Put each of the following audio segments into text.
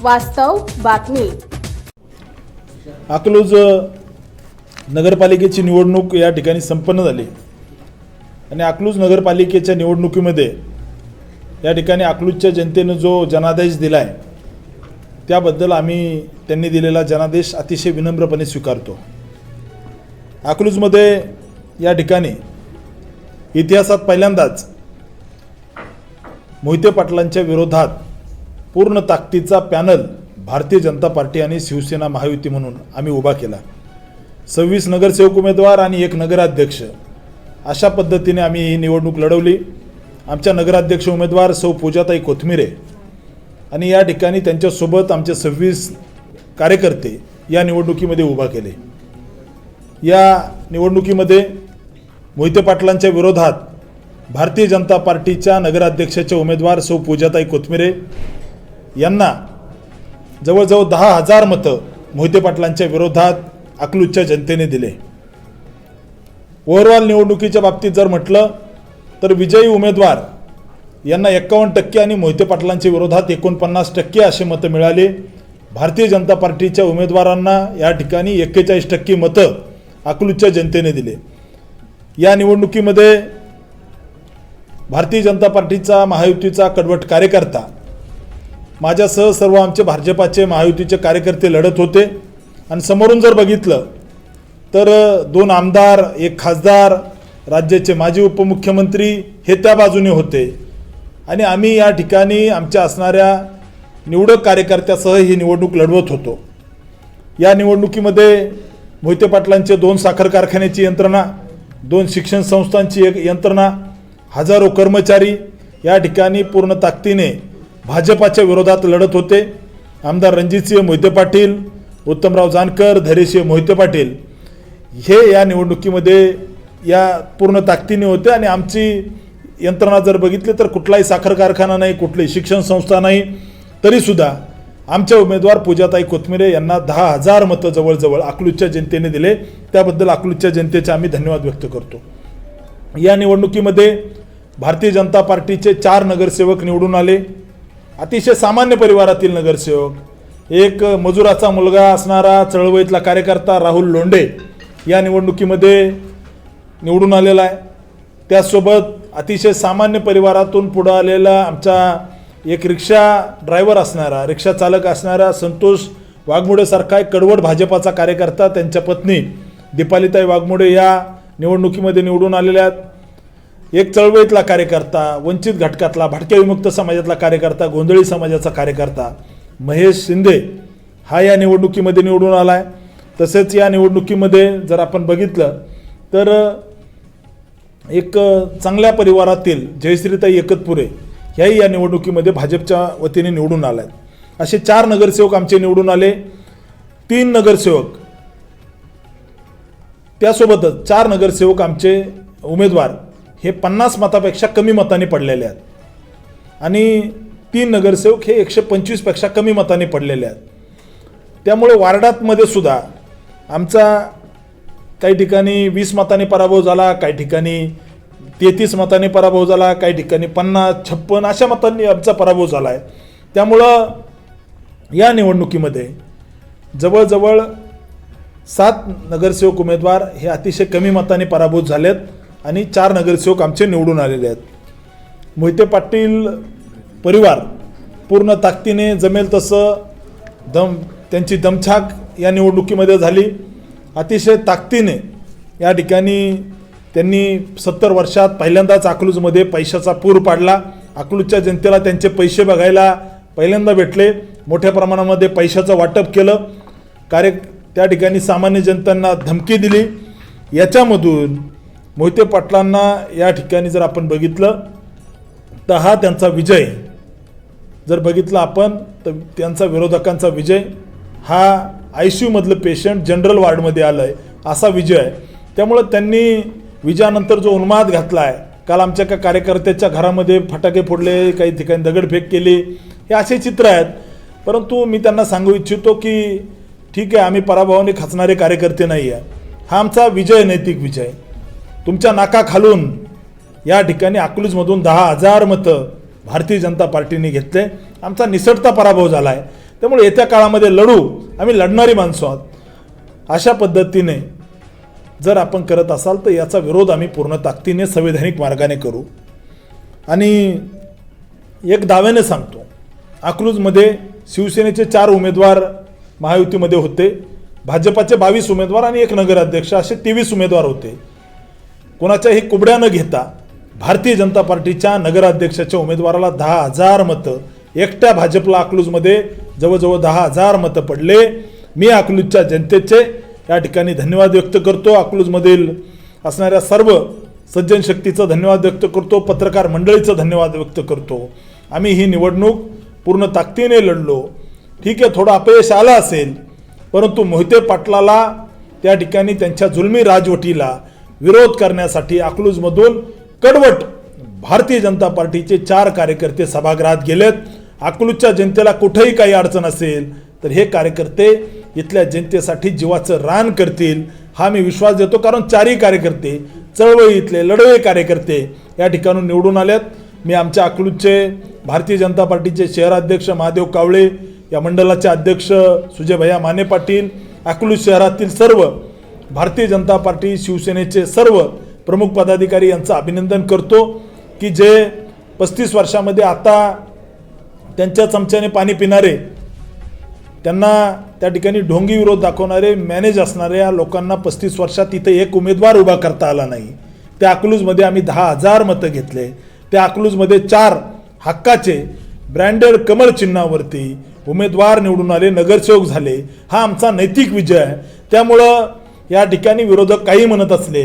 वास्तव बातमी. अकलूज नगरपालिकेची निवडणूक या ठिकाणी संपन्न झाली आणि अकलूज नगरपालिकेच्या निवडणुकीमध्ये या ठिकाणी अकलूजच्या जनतेने जो जनादेश दिला आहे त्याबद्दल आम्ही त्यांनी दिलेला जनादेश अतिशय विनम्रपणे स्वीकारतो. अकलूजमध्ये या ठिकाणी इतिहासात पहिल्यांदाच मोहिते पाटलांच्या विरोधात पूर्ण ताकदीचा पॅनल भारतीय जनता पार्टी आणि शिवसेना महायुती म्हणून आम्ही उभा केला. 26 नगरसेवक उमेदवार आणि 1 नगराध्यक्ष अशा पद्धतीने आम्ही ही निवडणूक लढवली. आमच्या नगराध्यक्ष उमेदवार सौ पूजाताई कोथमिरे आणि या ठिकाणी त्यांच्यासोबत आमचे 26 कार्यकर्ते या निवडणुकीमध्ये उभा केले. या निवडणुकीमध्ये मोहिते पाटलांच्या विरोधात भारतीय जनता पार्टीच्या नगराध्यक्षाचे उमेदवार सौ पूजाताई कोथमिरे यांना जवळजवळ 10,000 मतं मोहिते पाटलांच्या विरोधात अकलूजच्या जनतेने दिले. ओव्हरऑल निवडणुकीच्या बाबतीत जर म्हटलं तर विजयी उमेदवार यांना 51% आणि मोहिते पाटलांच्या विरोधात 49% असे मतं मिळाले. भारतीय जनता पार्टीच्या उमेदवारांना या ठिकाणी 41% मतं अकलूजच्या जनतेने दिले. या निवडणुकीमध्ये भारतीय जनता पार्टीचा महायुतीचा कडवट कार्यकर्ता माझ्यासह सर्व आमचे भाजपाचे महायुतीचे कार्यकर्ते लढत होते आणि समोरून जर बघितलं तर 2 आमदार, 1 खासदार, राज्याचे माजी उपमुख्यमंत्री हे त्या बाजूने होते आणि आम्ही या ठिकाणी आमच्या असणाऱ्या निवडक कार्यकर्त्यासह ही निवडणूक लढवत होतो. या निवडणुकीमध्ये मोहिते पाटलांचे 2 साखर कारखान्याची यंत्रणा, 2 शिक्षण संस्थांची एक यंत्रणा, हजारो कर्मचारी या ठिकाणी पूर्ण ताकदीने भाजपाच्या विरोधात लढत होते. आमदार रणजितसिंह मोहिते पाटील, उत्तमराव जानकर, धैर्यसिंह मोहिते पाटील हे या निवडणुकीमध्ये या पूर्ण ताकदीने होते आणि आमची यंत्रणा जर बघितली तर कुठलाही साखर कारखाना नाही, कुठलीही शिक्षण संस्था नाही, तरीसुद्धा आमच्या उमेदवार पूजाताई कोथमिरे यांना 10,000 मतं जवळजवळ अकलूजच्या जनतेने दिले. त्याबद्दल अकलूजच्या जनतेचे आम्ही धन्यवाद व्यक्त करतो. या निवडणुकीमध्ये भारतीय जनता पार्टीचे 4 नगरसेवक निवडून आले. अतिशय सामान्य परिवारातील नगरसेवक, एक मजुराचा मुलगा असणारा चळवळीतला कार्यकर्ता राहुल लोंढे या निवडणुकीमध्ये निवडून आलेला आहे. त्यासोबत अतिशय सामान्य परिवारातून पुढे आलेला आमचा एक रिक्षा ड्रायव्हर असणारा, रिक्षा चालक असणारा संतोष वाघमोडेसारखा एक कडवट भाजपाचा कार्यकर्ता, त्यांच्या पत्नी दीपालीताई वाघमोडे या निवडणुकीमध्ये निवडून आलेल्या आहेत. एक चळवळीतला कार्यकर्ता, वंचित घटकातला, भटक्या विमुक्त समाजातला कार्यकर्ता, गोंधळी समाजाचा कार्यकर्ता महेश शिंदे हा या निवडणुकीमध्ये निवडून आला आहे. तसेच या निवडणुकीमध्ये जर आपण बघितलं तर एक चांगल्या परिवारातील जयश्रीताई एकतपुरे ह्याही या निवडणुकीमध्ये भाजपच्या वतीने निवडून आल्या आहेत. असे 4 नगरसेवक आमचे निवडून आले. 3 नगरसेवक त्यासोबतच 4 नगरसेवक आमचे उमेदवार हे 50 मतापेक्षा कमी मताने पडलेले आहेत आणि 3 नगरसेवक हे 125 पेक्षा कमी मताने पडलेले आहेत. त्यामुळे वार्डातमध्ये सुद्धा आमचा काही ठिकाणी 20 मतांनी पराभव झाला, काही ठिकाणी 33 मतांनी पराभव झाला, काही ठिकाणी 50, 56 अशा मतांनी आमचा पराभव झाला आहे. त्यामुळं या निवडणुकीमध्ये जवळजवळ 7 नगरसेवक उमेदवार हे अतिशय कमी मतांनी पराभूत झालेत आणि 4 नगरसेवक आमचे निवडून आलेले आहेत. मोहिते पाटील परिवार पूर्ण ताकदीने जमेल तसं त्यांची दमछाक या निवडणुकीमध्ये झाली. अतिशय ताकदीने या ठिकाणी त्यांनी 70 वर्षात पहिल्यांदाच अकलूजमध्ये पैशाचा पूर पाडला. अकलूजच्या जनतेला त्यांचे पैसे बघायला पहिल्यांदा भेटले. मोठ्या प्रमाणामध्ये पैशाचं वाटप केलं. त्या ठिकाणी सामान्य जनतांना धमकी दिली. याच्यामधून मोहिते पाटलांना या ठिकाणी जर आपण बघितलं तर हा त्यांचा विजय जर बघितला आपण तर त्यांचा विरोधकांचा विजय हा ICU मधलं पेशंट जनरल वॉर्डमध्ये आलं आहे असा विजय आहे. त्यामुळं त्यांनी विजयानंतर जो उन्माद घातला आहे, काल आमच्या का कार्यकर्त्याच्या घरामध्ये फटाके फोडले, काही ठिकाणी दगडफेक केली, हे असे चित्र आहेत. परंतु मी त्यांना सांगू इच्छितो की ठीक आहे, आम्ही पराभवाने खचणारे कार्यकर्ते नाही आहे. हा आमचा विजय, नैतिक विजय. तुमच्या नाकाखालून या ठिकाणी अकलूजमधून 10,000 मतं भारतीय जनता पार्टीने घेतले. आमचा निसटता पराभव झाला आहे. त्यामुळे येत्या काळामध्ये लढू, आम्ही लढणारी माणसं आहोत. अशा पद्धतीने जर आपण करत असाल तर याचा विरोध आम्ही पूर्ण ताकदीने संवैधानिक मार्गाने करू. आणि एक दाव्याने सांगतो, अकलूजमध्ये शिवसेनेचे 4 उमेदवार महायुतीमध्ये होते, भाजपाचे 22 उमेदवार आणि 1 नगराध्यक्ष असे 23 उमेदवार होते. कोणाच्याही कुबड्या न घेता भारतीय जनता पार्टीच्या नगराध्यक्षाच्या उमेदवाराला 10,000 मतं, एकट्या भाजपला अकलूजमध्ये जवळजवळ 10,000 मतं पडले. मी अकलूजच्या जनतेचे या ठिकाणी धन्यवाद व्यक्त करतो. अकलूजमधील असणाऱ्या सर्व सज्जन शक्तीचं धन्यवाद व्यक्त करतो, पत्रकार मंडळीचं धन्यवाद व्यक्त करतो. आम्ही ही निवडणूक पूर्ण ताकदीने लढलो. ठीक आहे, थोडं अपयश आलं असेल, परंतु मोहिते पाटलाला त्या ठिकाणी त्यांच्या जुलमी राजवटीला विरोध करण्यासाठी अकलूजमधून कडवट भारतीय जनता पार्टीचे 4 कार्यकर्ते सभागृहात गेलेत. अकलूजच्या जनतेला कुठेही काही अडचण असेल तर हे कार्यकर्ते इथल्या जनतेसाठी जीवाचं रान करतील, हा मी विश्वास देतो. कारण 4ही कार्यकर्ते चळवळीतले लढवे कार्यकर्ते या ठिकाणून निवडून आलेत. मी आमच्या अकलूजचे भारतीय जनता पार्टीचे शहराध्यक्ष महादेव कावळे, या मंडळाचे अध्यक्ष सुजय भैया माने पाटील, अकलूज शहरातील सर्व भारतीय जनता पार्टी शिवसेनेचे सर्व प्रमुख पदाधिकारी यांचं अभिनंदन करतो की जे 35 वर्षामध्ये आता त्यांच्या चमच्याने पाणी पिणारे, त्यांना त्या ठिकाणी ढोंगी विरोध दाखवणारे, मॅनेज असणाऱ्या लोकांना 35 वर्षात इथं एक उमेदवार उभा करता आला नाही. त्या अकलूजमध्ये आम्ही 10,000 मतं घेतले. त्या अकलूजमध्ये 4 हक्काचे ब्रँडेड कमळ चिन्हावरती उमेदवार निवडून आले, नगरसेवक झाले. हा आमचा नैतिक विजय आहे. त्यामुळं या ठिकाणी विरोधक काही म्हणत असले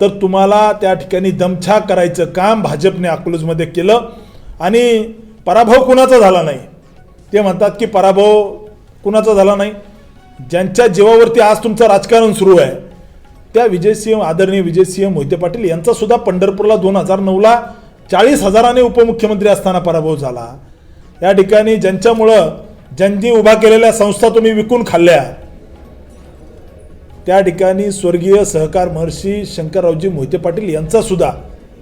तर तुम्हाला त्या ठिकाणी दमछाक करायचं काम भाजपने अकलूजमध्ये केलं. आणि पराभव कुणाचा झाला नाही. ते म्हणतात की पराभव कुणाचा झाला नाही. ज्यांच्या जीवावरती आज तुमचं राजकारण सुरू आहे त्या विजयसिंह, आदरणीय विजयसिंह मोहिते पाटील यांचा सुद्धा पंढरपूरला 2009ला 40,000ने उपमुख्यमंत्री असताना पराभव झाला. या ठिकाणी ज्यांच्यामुळं ज्यांनी उभा केलेल्या संस्था तुम्ही विकून खाल्ल्या, त्या ठिकाणी स्वर्गीय सहकार महर्षी शंकररावजी मोहिते पाटील यांचा सुद्धा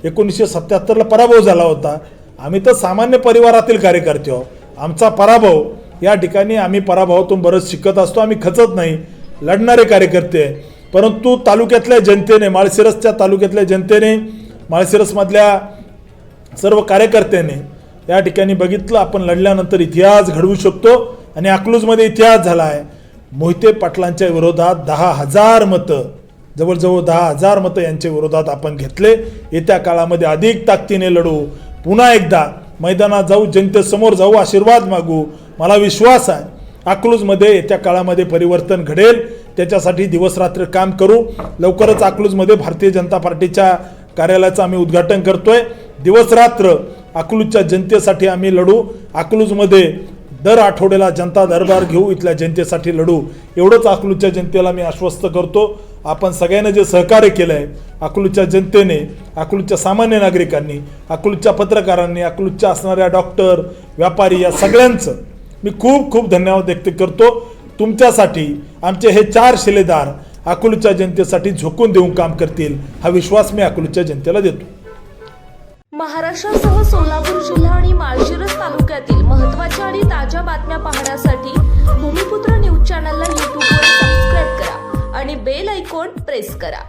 1977ला पराभव झाला होता. आम्ही तर सामान्य परिवारातील कार्यकर्ते आहोत. आमचा पराभव या ठिकाणी, आम्ही पराभवातून बरंच शिकत असतो. आम्ही खचत नाही, लढणारे कार्यकर्ते. परंतु तालुक्यातल्या जनतेने, माळशिरसच्या तालुक्यातल्या जनतेने, माळशिरसमधल्या सर्व कार्यकर्त्यांनी या ठिकाणी बघितलं आपण लढल्यानंतर इतिहास घडवू शकतो. आणि अकलूजमध्ये इतिहास झाला आहे. मोहिते पाटलांच्या विरोधात 10,000 मतं, जवळजवळ 10,000 मतं यांच्या विरोधात आपण घेतले. येत्या काळामध्ये अधिक ताकदीने लढू, पुन्हा एकदा मैदानात जाऊ, जनतेसमोर जाऊ, आशीर्वाद मागू. मला विश्वास आहे अकलूजमध्ये येत्या काळामध्ये परिवर्तन घडेल. त्याच्यासाठी दिवसरात्र काम करू. लवकरच अकलूजमध्ये भारतीय जनता पार्टीच्या कार्यालयाचं आम्ही उद्घाटन करतोय. दिवसरात्र अकलूजच्या जनतेसाठी आम्ही लढू. अकलूजमध्ये दर आठवड्याला जनता दरबार घेऊ, इथल्या जनतेसाठी लढू. एवढंच अकलूजच्या जनतेला मी आश्वस्त करतो. आपण सगळ्यांना जे सहकार्य केलं आहे, अकलूजच्या जनतेने, अकलूजच्या सामान्य नागरिकांनी, अकलूजच्या पत्रकारांनी, अकलूजच्या असणाऱ्या डॉक्टर, व्यापारी, या सगळ्यांचं मी खूप खूप धन्यवाद व्यक्त करतो. तुमच्यासाठी आमचे हे 4 शिलेदार अकलूजच्या जनतेसाठी झोकून देऊन काम करतील, हा विश्वास मी अकलूजच्या जनतेला देतो. महाराष्ट्रासह सोलापूर जिल्हा आणि माळशिरस तालुक्यातील महत्त्वाच्या आणि ताज्या बातम्या पाहण्यासाठी भूमिपुत्र न्यूज चॅनलला यूट्यूबवर सबस्क्राईब करा आणि बेल आयकॉन प्रेस करा.